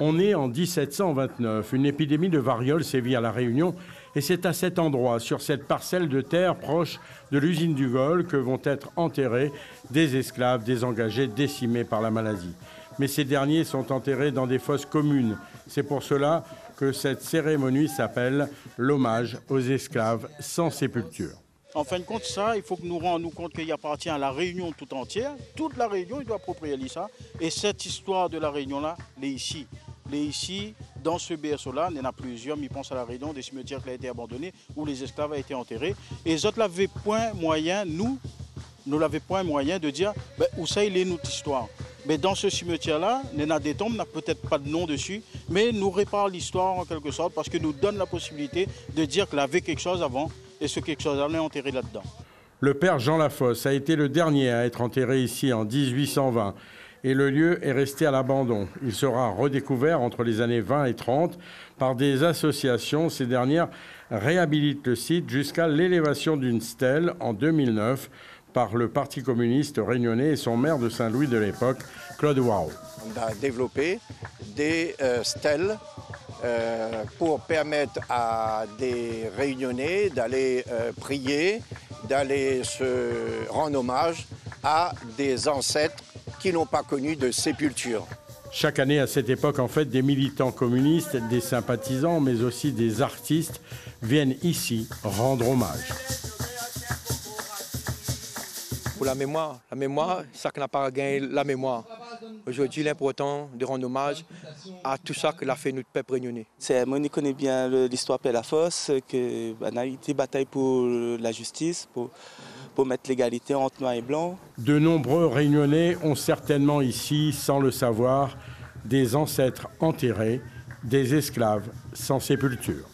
On est en 1729. Une épidémie de variole sévit à La Réunion et c'est à cet endroit, sur cette parcelle de terre proche de l'usine du Vol, que vont être enterrés des esclaves désengagés décimés par la maladie. Mais ces derniers sont enterrés dans des fosses communes. C'est pour cela que cette cérémonie s'appelle l'hommage aux esclaves sans sépulture. En fin de compte, ça, il faut que nous rendions compte qu'il appartient à la Réunion tout entière. Toute la Réunion, il doit approprier ça. Et cette histoire de la Réunion-là, elle est ici. Elle est ici, dans ce berceau-là, il y en a plusieurs, mais ils pensent à la Réunion, des cimetières qui ont été abandonnés, où les esclaves ont été enterrés. Et les autres n'avaient point moyen, nous n'avions point moyen de dire où ça il est notre histoire. Mais dans ce cimetière-là, il y en a des tombes, on n'a peut-être pas de nom dessus, mais nous répare l'histoire en quelque sorte, parce que nous donne la possibilité de dire qu'il y avait quelque chose avant, et ce quelque chose-là, on est enterré là-dedans. Le père Jean Lafosse a été le dernier à être enterré ici en 1820. Et le lieu est resté à l'abandon. Il sera redécouvert entre les années 20 et 30 par des associations. Ces dernières réhabilitent le site jusqu'à l'élévation d'une stèle en 2009 par le Parti communiste réunionnais et son maire de Saint-Louis de l'époque, Claude Warraud. On a développé des stèles pour permettre à des Réunionnais d'aller prier, d'aller se rendre hommage à des ancêtres qui n'ont pas connu de sépulture. Chaque année, à cette époque, en fait, des militants communistes, des sympathisants, mais aussi des artistes viennent ici rendre hommage. Pour la mémoire, ça n'a pas gagné la mémoire. Aujourd'hui, l'important de rendre hommage à tout ça que l'a fait notre peuple réunionnais. Moi, je connais bien l'histoire de Lafosse, qu'on a été bataille pour la justice, pour mettre l'égalité entre noirs et blancs. De nombreux Réunionnais ont certainement ici, sans le savoir, des ancêtres enterrés, des esclaves sans sépulture.